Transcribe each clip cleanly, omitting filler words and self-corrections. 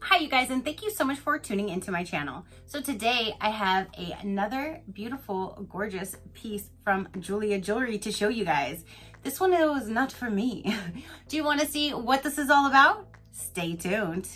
Hi you guys, and thank you so much for tuning into my channel. So today I have another beautiful, gorgeous piece from Jeulia Jewelry to show you guys. This one was not for me. Do you want to see what this is all about? Stay tuned.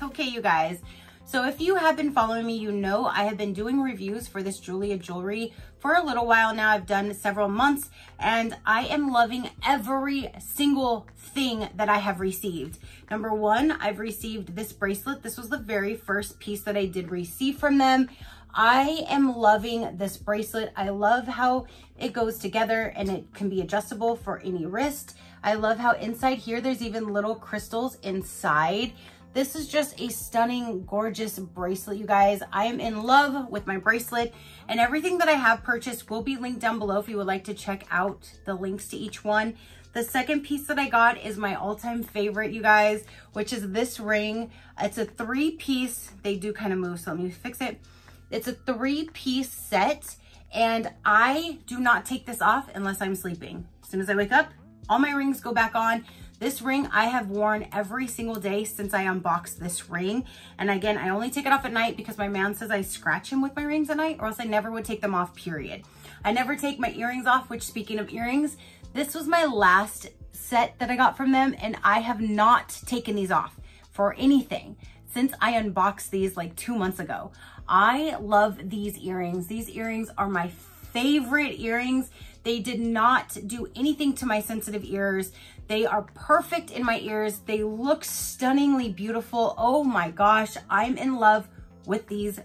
Okay, you guys. So if you have been following me, you know I have been doing reviews for this Jeulia Jewelry for a little while now. I've done several months and I am loving every single thing that I have received. Number one, I've received this bracelet. This was the very first piece that I did receive from them. I am loving this bracelet. I love how it goes together and it can be adjustable for any wrist. I love how inside here, there's even little crystals inside. This is just a stunning, gorgeous bracelet, you guys. I am in love with my bracelet, and everything that I have purchased will be linked down below if you would like to check out the links to each one. The second piece that I got is my all-time favorite, you guys, which is this ring. It's a 3-piece. They do kind of move, so let me fix it. It's a 3-piece set, and I do not take this off unless I'm sleeping. As soon as I wake up, all my rings go back on. This ring I have worn every single day since I unboxed this ring. And again, I only take it off at night because my man says I scratch him with my rings at night, or else I never would take them off, period. I never take my earrings off, which, speaking of earrings, this was my last set that I got from them, and I have not taken these off for anything since I unboxed these like 2 months ago. I love these earrings. These earrings are my favorite earrings. They did not do anything to my sensitive ears. They are perfect in my ears. They look stunningly beautiful. Oh my gosh, I'm in love with these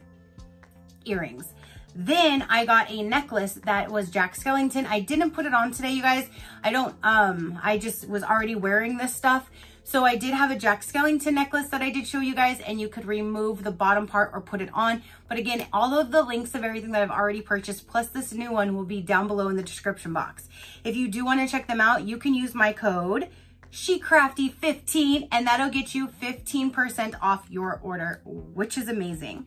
earrings. Then I got a necklace that was Jack Skellington. I didn't put it on today, you guys. I just was already wearing this stuff. So I did have a Jack Skellington necklace that I did show you guys, and you could remove the bottom part or put it on. But again, all of the links of everything that I've already purchased, plus this new one, will be down below in the description box. If you do want to check them out, you can use my code SheCrafty15, and that'll get you 15% off your order, which is amazing.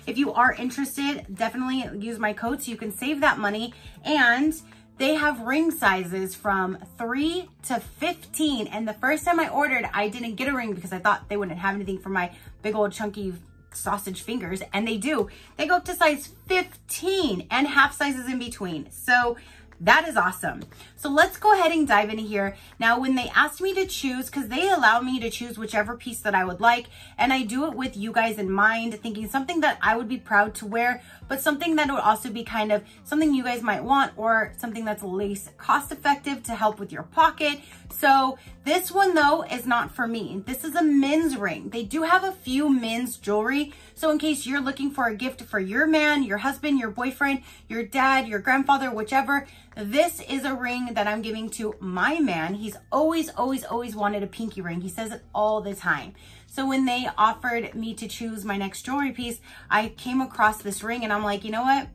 If you are interested, definitely use my code so you can save that money. And they have ring sizes from 3 to 15. And the first time I ordered, I didn't get a ring because I thought they wouldn't have anything for my big old chunky sausage fingers. And they do. They go up to size 15 and half sizes in between. So that is awesome. So let's go ahead and dive into here. Now, when they asked me to choose, because they allow me to choose whichever piece that I would like, and I do it with you guys in mind, thinking something that I would be proud to wear, but something that would also be kind of something you guys might want, or something that's least cost effective to help with your pocket. So this one though is not for me. This is a men's ring. They do have a few men's jewelry. So in case you're looking for a gift for your man, your husband, your boyfriend, your dad, your grandfather, whichever, this is a ring that I'm giving to my man. He's always wanted a pinky ring. He says it all the time. So when they offered me to choose my next jewelry piece, I came across this ring and I'm like, you know what?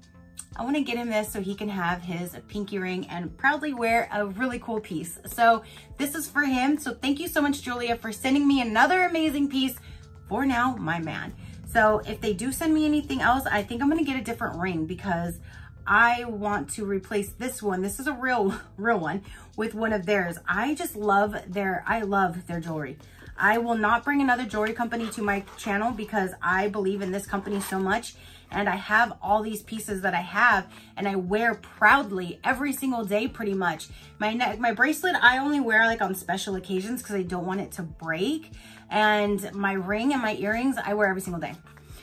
I want to get him this so he can have his pinky ring and proudly wear a really cool piece. So this is for him. So thank you so much, Jeulia, for sending me another amazing piece for now, my man. So if they do send me anything else, I think I'm going to get a different ring because I want to replace this one. This is a real one with one of theirs. I love their jewelry. I will not bring another jewelry company to my channel because I believe in this company so much. And I have all these pieces that I have and I wear proudly every single day pretty much. My bracelet, I only wear like on special occasions because I don't want it to break. And my ring and my earrings, I wear every single day.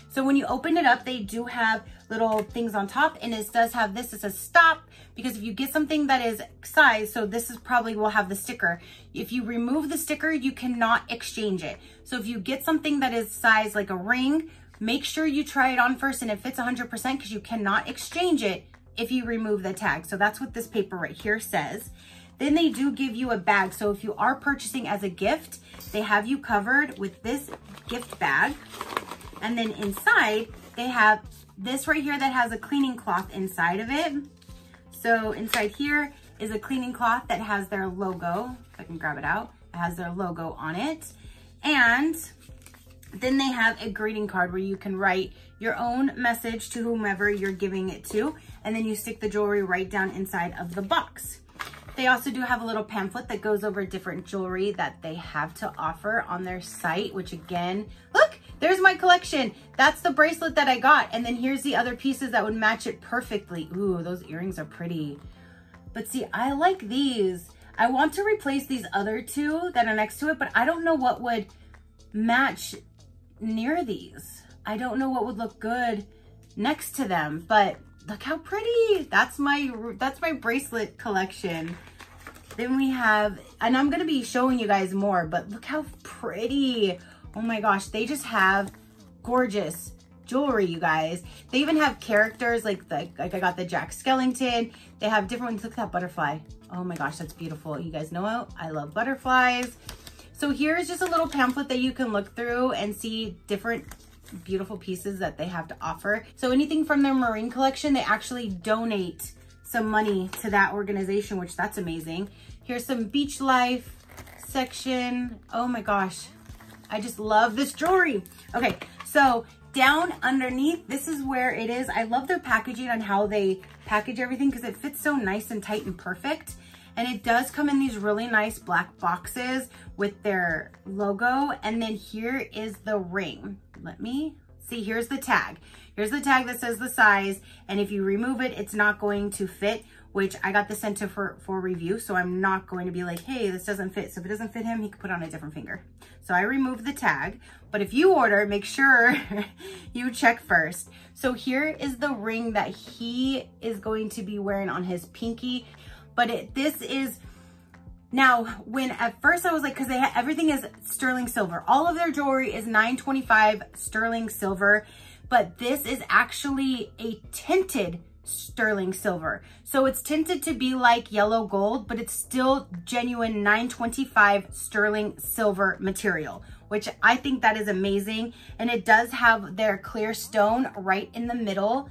So when you open it up, they do have little things on top, and it does have this. It says stop, because if you get something that is size, so this is probably will have the sticker. If you remove the sticker, you cannot exchange it. So if you get something that is size like a ring, make sure you try it on first and it fits 100% because you cannot exchange it if you remove the tag. So that's what this paper right here says. Then they do give you a bag. So if you are purchasing as a gift, they have you covered with this gift bag. And then inside, they have this right here that has a cleaning cloth inside of it. So inside here is a cleaning cloth that has their logo. If I can grab it out, it has their logo on it. And Then they have a greeting card where you can write your own message to whomever you're giving it to, and then you stick the jewelry right down inside of the box. They also do have a little pamphlet that goes over different jewelry that they have to offer on their site, which again, look, there's my collection. That's the bracelet that I got. And then here's the other pieces that would match it perfectly. Ooh, those earrings are pretty. But see, I like these. I want to replace these other two that are next to it, but I don't know what would match near these. I don't know what would look good next to them, but look how pretty. That's my bracelet collection. Then we have, and I'm gonna be showing you guys more, but look how pretty. Oh my gosh, they just have gorgeous jewelry, you guys. They even have characters like I got the Jack Skellington. They have different ones. Look at that butterfly. Oh my gosh, that's beautiful. You guys know I love butterflies. So here's just a little pamphlet that you can look through and see different beautiful pieces that they have to offer. So anything from their marine collection, they actually donate some money to that organization, which that's amazing. Here's some beach life section. Oh my gosh, I just love this jewelry. Okay, so down underneath, this is where it is. I love their packaging on how they package everything because it fits so nice and tight and perfect. And it does come in these really nice black boxes with their logo. And then here is the ring. Let me see, here's the tag. Here's the tag that says the size. And if you remove it, it's not going to fit, which I got this sent to for review. So I'm not going to be like, hey, this doesn't fit. So if it doesn't fit him, he can put on a different finger. So I removed the tag, but if you order, make sure you check first. So here is the ring that he is going to be wearing on his pinky. But this is, now when at first I was like, cause everything is sterling silver. All of their jewelry is $9.25 sterling silver, but this is actually a tinted sterling silver. So it's tinted to be like yellow gold, but it's still genuine $9.25 sterling silver material, which I think that is amazing. And it does have their clear stone right in the middle.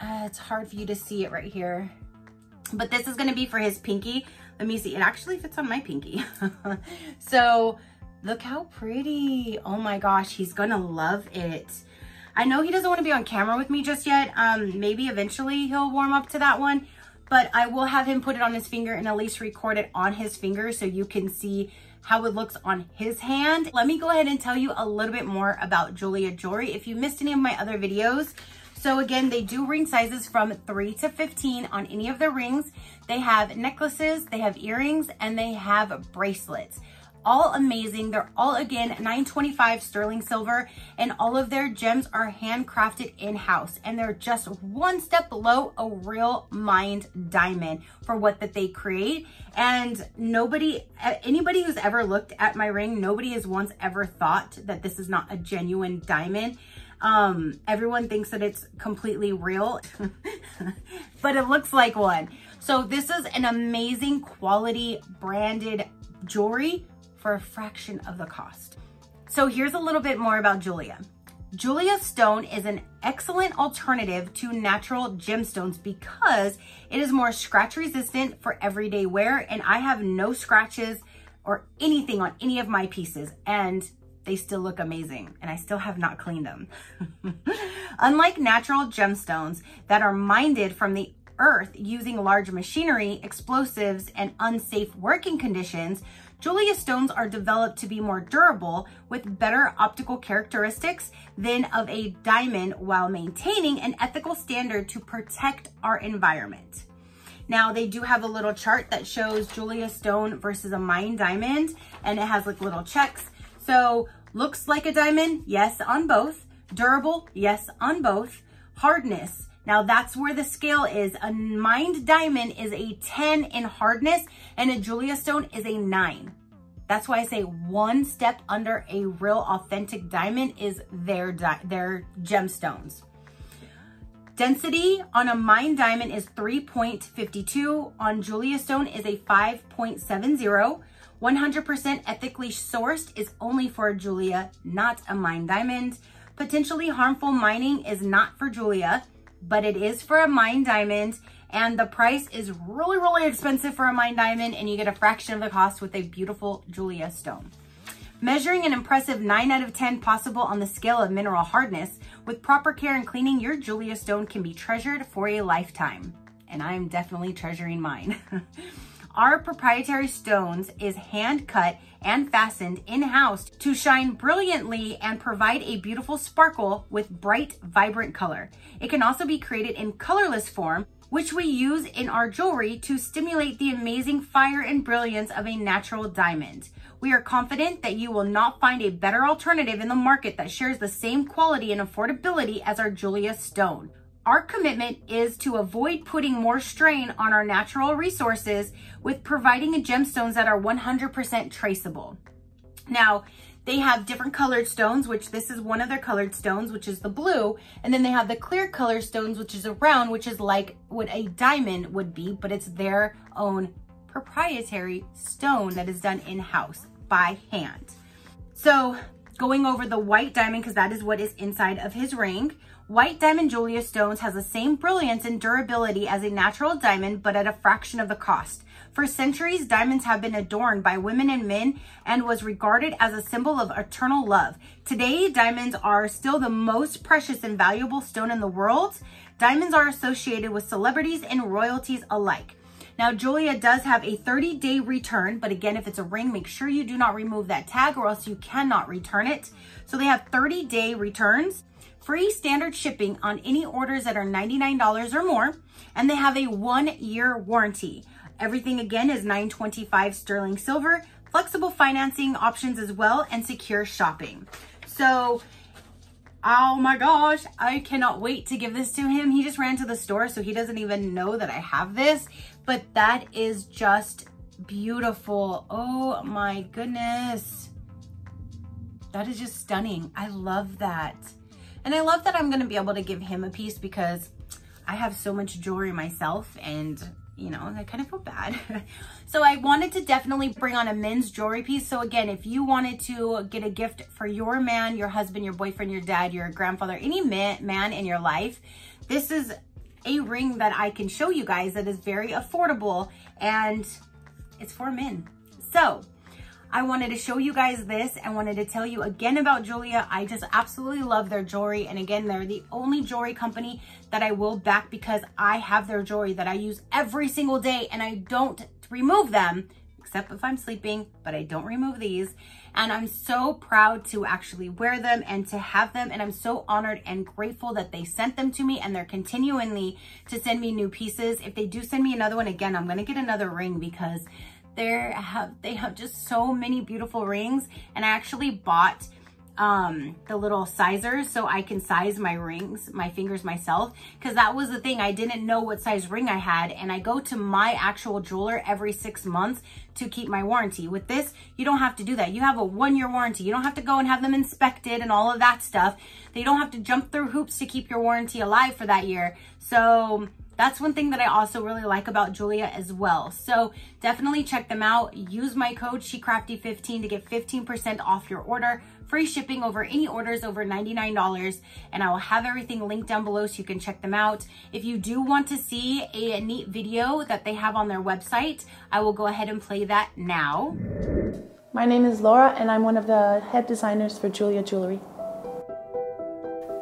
It's hard for you to see it right here, but this is going to be for his pinky. Let me see. It actually fits on my pinky. So look how pretty. Oh my gosh, he's going to love it. I know he doesn't want to be on camera with me just yet. Maybe eventually he'll warm up to that one, but I will have him put it on his finger and at least record it on his finger so you can see how it looks on his hand. Let me go ahead and tell you a little bit more about Jeulia Jewelry if you missed any of my other videos. So again, they do ring sizes from 3 to 15 on any of their rings. They have necklaces, they have earrings, and they have bracelets. All amazing. They're all, again, $9.25 sterling silver, and all of their gems are handcrafted in-house, and they're just one step below a real mined diamond for what that they create. And anybody who's ever looked at my ring, nobody has once ever thought that this is not a genuine diamond. Everyone thinks that it's completely real, but it looks like one. So this is an amazing quality branded jewelry for a fraction of the cost. So here's a little bit more about Jeulia. Jeulia stone is an excellent alternative to natural gemstones because it is more scratch resistant for everyday wear, and I have no scratches or anything on any of my pieces, and they still look amazing, and I still have not cleaned them. Unlike natural gemstones that are mined from the earth using large machinery, explosives, and unsafe working conditions, Jeulia stones are developed to be more durable with better optical characteristics than of a diamond while maintaining an ethical standard to protect our environment. Now, they do have a little chart that shows Jeulia stone versus a mined diamond, and it has like little checks. So looks like a diamond, yes, on both. Durable, yes, on both. Hardness, now that's where the scale is. A mined diamond is a 10 in hardness, and a Jeulia stone is a 9. That's why I say one step under a real authentic diamond is their gemstones. Density on a mined diamond is 3.52. On Jeulia stone is a 5.70. 100% ethically sourced is only for a Jeulia, not a mined diamond. Potentially harmful mining is not for Jeulia, but it is for a mined diamond, and the price is really, really expensive for a mined diamond, and you get a fraction of the cost with a beautiful Jeulia stone. Measuring an impressive 9 out of 10 possible on the scale of mineral hardness, with proper care and cleaning, your Jeulia stone can be treasured for a lifetime. And I'm definitely treasuring mine. Our proprietary stones is hand cut and fastened in-house to shine brilliantly and provide a beautiful sparkle with bright, vibrant color. It can also be created in colorless form, which we use in our jewelry to stimulate the amazing fire and brilliance of a natural diamond. We are confident that you will not find a better alternative in the market that shares the same quality and affordability as our Jeulia stone. Our commitment is to avoid putting more strain on our natural resources with providing gemstones that are 100% traceable. Now, they have different colored stones, which this is one of their colored stones, which is the blue. And then they have the clear color stones, which is a round, which is like what a diamond would be, but it's their own proprietary stone that is done in-house by hand. So going over the white diamond, because that is what is inside of his ring. White diamond Jeulia stones has the same brilliance and durability as a natural diamond, but at a fraction of the cost. For centuries, diamonds have been adorned by women and men and was regarded as a symbol of eternal love. Today, diamonds are still the most precious and valuable stone in the world. Diamonds are associated with celebrities and royalties alike. Now, Jeulia does have a 30-day return, but again, if it's a ring, make sure you do not remove that tag or else you cannot return it. So they have 30-day returns, free standard shipping on any orders that are $99 or more, and they have a 1-year warranty. Everything again is $925 sterling silver, flexible financing options as well, and secure shopping. So, oh my gosh, I cannot wait to give this to him. He just ran to the store, so he doesn't even know that I have this, but that is just beautiful. Oh my goodness. That is just stunning. I love that. And I love that I'm gonna be able to give him a piece because I have so much jewelry myself and you know, I kind of feel bad. So I wanted to definitely bring on a men's jewelry piece. So again, if you wanted to get a gift for your man, your husband, your boyfriend, your dad, your grandfather, any man in your life, this is a ring that I can show you guys that is very affordable and it's for men. So I wanted to show you guys this and wanted to tell you again about Jeulia. I just absolutely love their jewelry. And again, they're the only jewelry company that I will back because I have their jewelry that I use every single day and I don't remove them, except if I'm sleeping, but I don't remove these. And I'm so proud to actually wear them and to have them. And I'm so honored and grateful that they sent them to me and they're continually to send me new pieces. If they do send me another one, again, I'm gonna get another ring because they have just so many beautiful rings. And I actually bought the little sizers so I can size my rings, my fingers myself, because that was the thing. I didn't know what size ring I had, and I go to my actual jeweler every 6 months to keep my warranty. With this, you don't have to do that. You have a 1-year warranty. You don't have to go and have them inspected and all of that stuff. They don't have to jump through hoops to keep your warranty alive for that year. So that's one thing that I also really like about Jeulia as well. So definitely check them out. Use my code SheCrafty15 to get 15% off your order. Free shipping over any orders over $99. And I will have everything linked down below so you can check them out. If you do want to see a neat video that they have on their website, I will go ahead and play that now. My name is Laura and I'm one of the head designers for Jeulia Jewelry.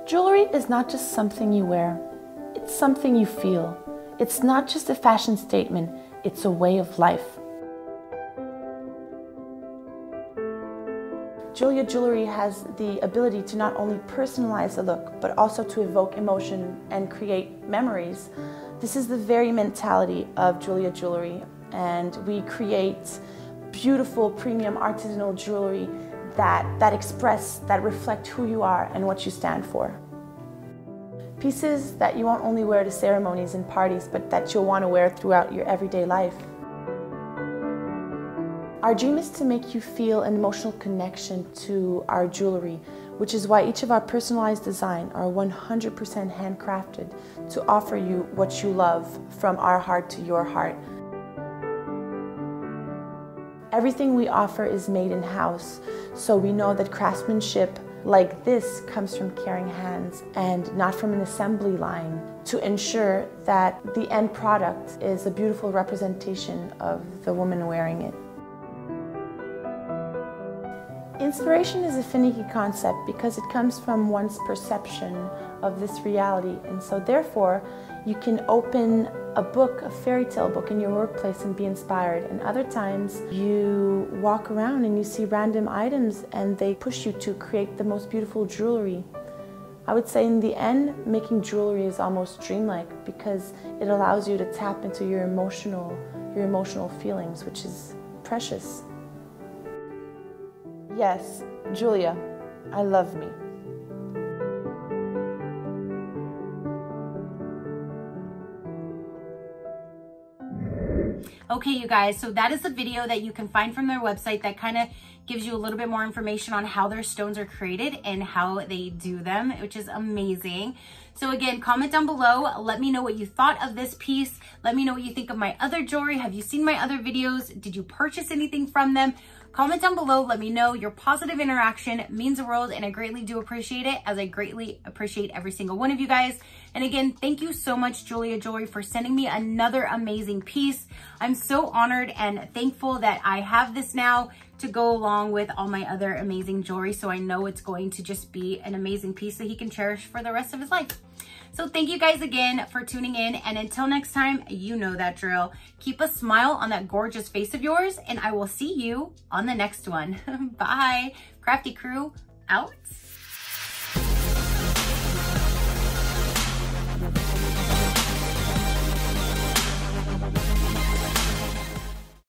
Jewelry is not just something you wear. It's something you feel. It's not just a fashion statement, it's a way of life. Jeulia Jewelry has the ability to not only personalize the look, but also to evoke emotion and create memories. This is the very mentality of Jeulia Jewelry, and we create beautiful premium artisanal jewelry that express, that reflect who you are and what you stand for. Pieces that you won't only wear to ceremonies and parties, but that you'll want to wear throughout your everyday life. Our dream is to make you feel an emotional connection to our jewelry, which is why each of our personalized designs are 100% handcrafted to offer you what you love from our heart to your heart. Everything we offer is made in-house, so we know that craftsmanship like this comes from caring hands and not from an assembly line, to ensure that the end product is a beautiful representation of the woman wearing it. Inspiration is a finicky concept because it comes from one's perception of this reality, and so therefore you can open a book, a fairy tale book in your workplace and be inspired, and other times you walk around and you see random items and they push you to create the most beautiful jewelry. I would say in the end, making jewelry is almost dreamlike because it allows you to tap into your emotional feelings, which is precious. Yes, Giulia, I love me. Okay, you guys, so that is the video that you can find from their website that kind of gives you a little bit more information on how their stones are created and how they do them, which is amazing. So again, comment down below. Let me know what you thought of this piece. Let me know what you think of my other jewelry. Have you seen my other videos? Did you purchase anything from them? Comment down below. Let me know. Your positive interaction means the world, and I greatly do appreciate it, as I greatly appreciate every single one of you guys. And again, thank you so much, Jeulia Jewelry, for sending me another amazing piece. I'm so honored and thankful that I have this now to go along with all my other amazing jewelry. So I know it's going to just be an amazing piece that he can cherish for the rest of his life. So thank you guys again for tuning in. And until next time, you know that drill. Keep a smile on that gorgeous face of yours, and I will see you on the next one. Bye. Crafty crew out.